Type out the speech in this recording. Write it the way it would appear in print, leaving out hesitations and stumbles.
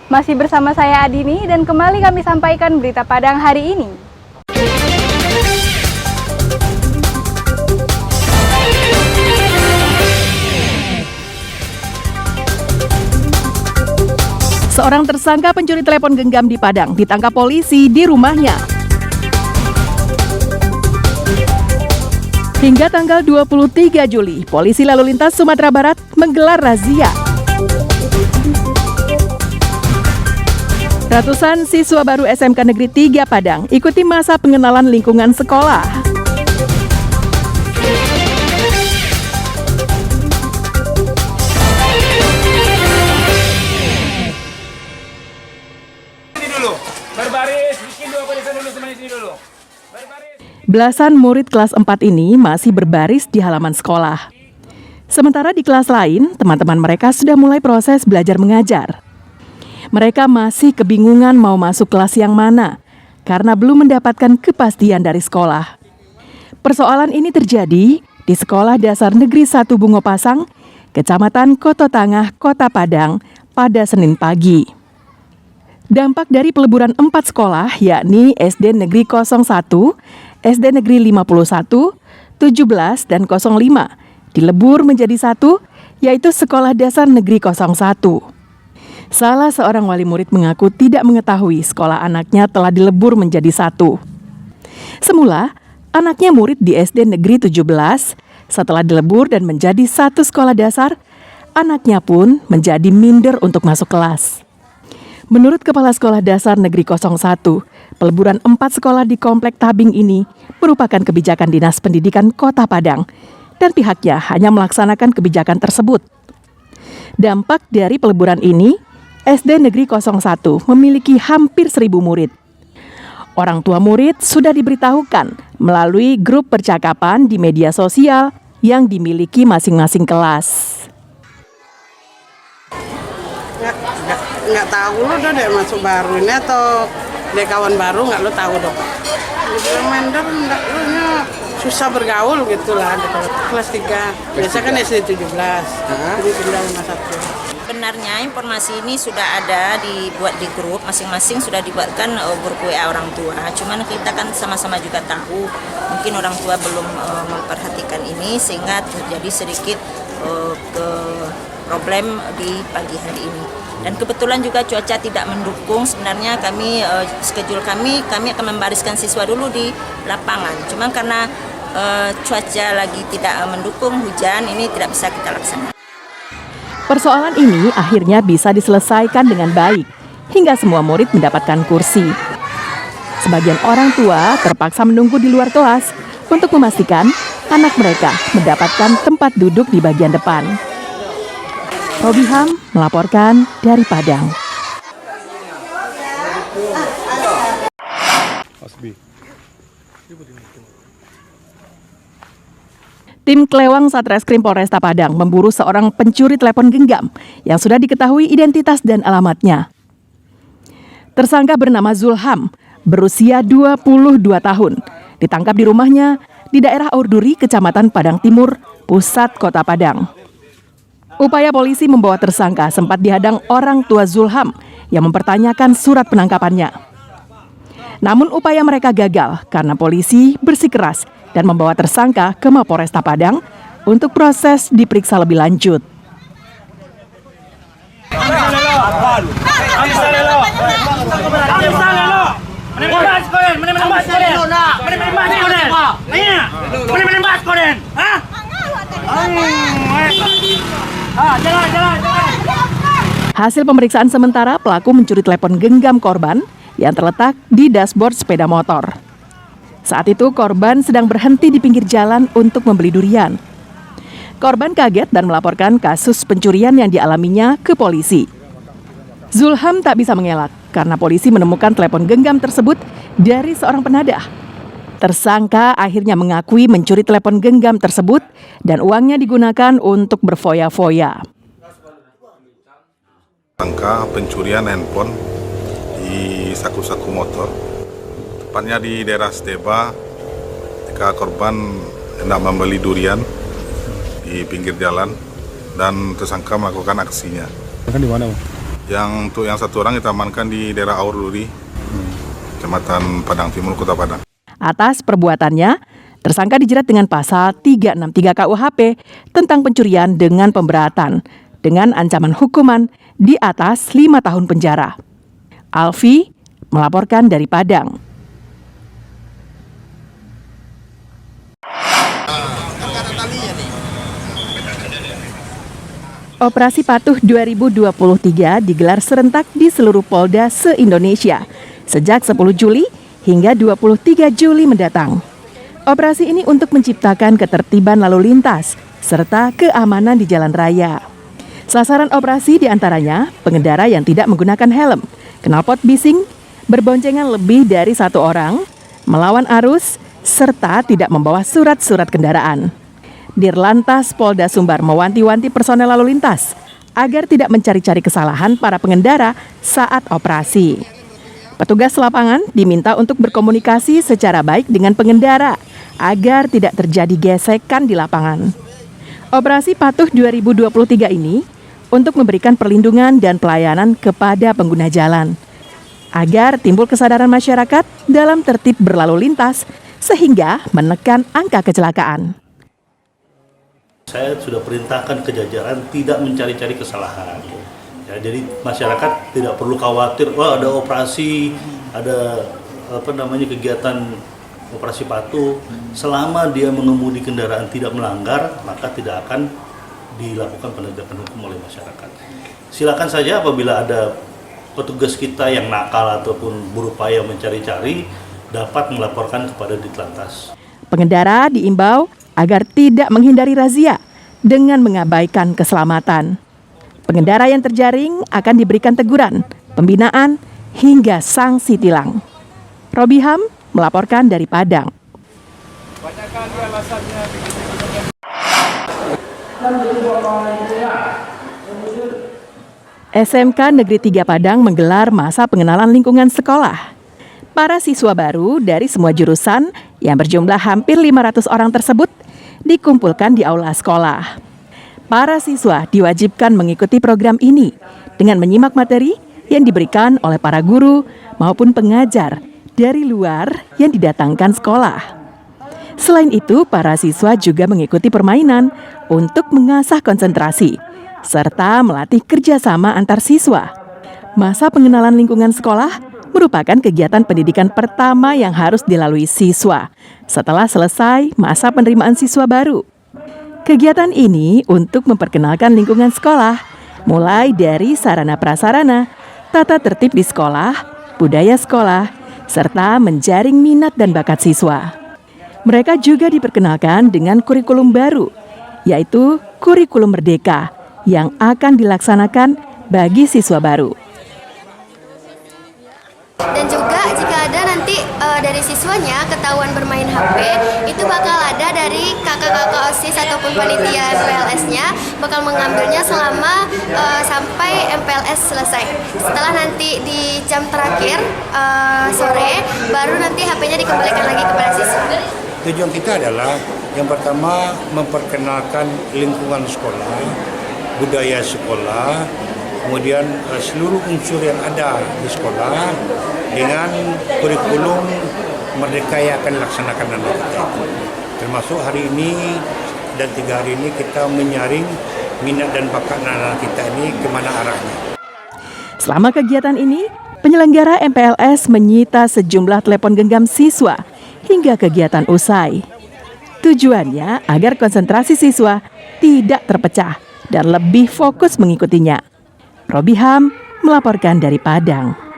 Masih bersama saya Adini dan kembali kami sampaikan berita Padang hari ini. Seorang tersangka pencuri telepon genggam di Padang ditangkap polisi di rumahnya. Hingga tanggal 23 Juli, Polisi Lalu Lintas Sumatera Barat menggelar razia. Ratusan siswa baru SMK Negeri 3 Padang ikuti masa pengenalan lingkungan sekolah. Berbaris, bikin dua barisan dulu semuanya sini dulu. Belasan murid kelas 4 ini masih berbaris di halaman sekolah. Sementara di kelas lain, teman-teman mereka sudah mulai proses belajar mengajar. Mereka masih kebingungan mau masuk kelas yang mana karena belum mendapatkan kepastian dari sekolah. Persoalan ini terjadi di Sekolah Dasar Negeri 1 Bungopasang, Kecamatan Koto Tangah, Kota Padang pada Senin pagi. Dampak dari peleburan 4 sekolah yakni SD Negeri 01, SD Negeri 51, 17, dan 05 dilebur menjadi satu, yaitu Sekolah Dasar Negeri 01. Salah seorang wali murid mengaku tidak mengetahui sekolah anaknya telah dilebur menjadi satu. Semula, anaknya murid di SD Negeri 17, setelah dilebur dan menjadi satu sekolah dasar, anaknya pun menjadi minder untuk masuk kelas. Menurut Kepala Sekolah Dasar Negeri 01, peleburan 4 sekolah di Komplek Tabing ini merupakan kebijakan Dinas Pendidikan Kota Padang dan pihaknya hanya melaksanakan kebijakan tersebut. Dampak dari peleburan ini, SD Negeri 01 memiliki hampir 1.000 murid. Orang tua murid sudah diberitahukan melalui grup percakapan di media sosial yang dimiliki masing-masing kelas. Nggak tahu lo deh masuk baru ini atau dek kawan baru nggak lo tahu dong. Minder nggak lo susah bergaul gitulah kelas 3. Biasa kan SD 17. Jadi pindah sama 1. Sebenarnya informasi ini sudah ada dibuat di grup, masing-masing sudah dibuatkan grup WA orang tua. Cuman kita kan sama-sama juga tahu, mungkin orang tua belum memperhatikan ini sehingga terjadi sedikit problem di pagi hari ini. Dan kebetulan juga cuaca tidak mendukung. Sebenarnya kami schedule kami akan membariskan siswa dulu di lapangan. Cuman karena cuaca lagi tidak mendukung, hujan, ini tidak bisa kita laksanakan. Persoalan ini akhirnya bisa diselesaikan dengan baik, hingga semua murid mendapatkan kursi. Sebagian orang tua terpaksa menunggu di luar kelas untuk memastikan anak mereka mendapatkan tempat duduk di bagian depan. Robiham melaporkan dari Padang. Tim Klewang Satreskrim Polresta Padang memburu seorang pencuri telepon genggam yang sudah diketahui identitas dan alamatnya. Tersangka bernama Zulham, berusia 22 tahun, ditangkap di rumahnya di daerah Aurduri, Kecamatan Padang Timur, pusat Kota Padang. Upaya polisi membawa tersangka sempat dihadang orang tua Zulham yang mempertanyakan surat penangkapannya. Namun upaya mereka gagal karena polisi bersikeras dan membawa tersangka ke Mapolresta Padang untuk proses diperiksa lebih lanjut. Hasil pemeriksaan sementara, pelaku mencuri telepon genggam korban yang terletak di dashboard sepeda motor. Saat itu korban sedang berhenti di pinggir jalan untuk membeli durian. Korban kaget dan melaporkan kasus pencurian yang dialaminya ke polisi. Zulham tak bisa mengelak karena polisi menemukan telepon genggam tersebut dari seorang penadah. Tersangka akhirnya mengakui mencuri telepon genggam tersebut dan uangnya digunakan untuk berfoya-foya. Angka pencurian handphone di saku-saku motor, tepatnya di daerah Steba, ketika korban hendak membeli durian di pinggir jalan dan tersangka melakukan aksinya. Kan di mana? Untuk yang satu orang kita amankan di daerah Aur Duri, Kecamatan Padang Timur, Kota Padang. Atas perbuatannya, tersangka dijerat dengan pasal 363 KUHP tentang pencurian dengan pemberatan dengan ancaman hukuman di atas 5 tahun penjara. Alfi melaporkan dari Padang. Operasi Patuh 2023 digelar serentak di seluruh Polda se-Indonesia sejak 10 Juli hingga 23 Juli mendatang. Operasi ini untuk menciptakan ketertiban lalu lintas serta keamanan di jalan raya. Sasaran operasi diantaranya pengendara yang tidak menggunakan helm, knalpot bising, berboncengan lebih dari 1 orang, melawan arus, serta tidak membawa surat-surat kendaraan. Dirlantas Polda Sumbar mewanti-wanti personel lalu lintas agar tidak mencari-cari kesalahan para pengendara saat operasi. Petugas lapangan diminta untuk berkomunikasi secara baik dengan pengendara agar tidak terjadi gesekan di lapangan. Operasi Patuh 2023 ini untuk memberikan perlindungan dan pelayanan kepada pengguna jalan agar timbul kesadaran masyarakat dalam tertib berlalu lintas sehingga menekan angka kecelakaan. Saya sudah perintahkan ke jajaran tidak mencari-cari kesalahan. Ya, jadi masyarakat tidak perlu khawatir, wah ada operasi, ada kegiatan operasi patuh. Selama dia mengemudi kendaraan tidak melanggar, maka tidak akan dilakukan penegakan hukum oleh masyarakat. Silakan saja apabila ada petugas kita yang nakal ataupun berupaya mencari-cari, dapat melaporkan kepada Ditlantas. Pengendara diimbau agar tidak menghindari razia dengan mengabaikan keselamatan. Pengendara yang terjaring akan diberikan teguran, pembinaan, hingga sanksi tilang. Robiham melaporkan dari Padang. SMK Negeri 3 Padang menggelar masa pengenalan lingkungan sekolah. Para siswa baru dari semua jurusan yang berjumlah hampir 500 orang tersebut dikumpulkan di aula sekolah. Para siswa diwajibkan mengikuti program ini dengan menyimak materi yang diberikan oleh para guru maupun pengajar dari luar yang didatangkan sekolah. Selain itu, para siswa juga mengikuti permainan untuk mengasah konsentrasi serta melatih kerjasama antar siswa. Masa pengenalan lingkungan sekolah merupakan kegiatan pendidikan pertama yang harus dilalui siswa setelah selesai masa penerimaan siswa baru. Kegiatan ini untuk memperkenalkan lingkungan sekolah, mulai dari sarana prasarana, tata tertib di sekolah, budaya sekolah, serta menjaring minat dan bakat siswa. Mereka juga diperkenalkan dengan kurikulum baru, yaitu kurikulum merdeka yang akan dilaksanakan bagi siswa baru. Dan juga jika ada nanti dari siswanya ketahuan bermain HP, itu bakal ada dari kakak-kakak OSIS ataupun panitia MPLS-nya bakal mengambilnya selama sampai MPLS selesai. Setelah nanti di jam terakhir sore, baru nanti HP-nya dikembalikan lagi kepada siswa. Tujuan kita adalah yang pertama memperkenalkan lingkungan sekolah, budaya sekolah, kemudian seluruh unsur yang ada di sekolah dengan kurikulum merdeka yang akan dilaksanakan anak kita. Termasuk hari ini dan 3 hari ini kita menyaring minat dan bakat anak kita ini kemana arahnya. Selama kegiatan ini, penyelenggara MPLS menyita sejumlah telepon genggam siswa hingga kegiatan usai. Tujuannya agar konsentrasi siswa tidak terpecah dan lebih fokus mengikutinya. Robiham melaporkan dari Padang.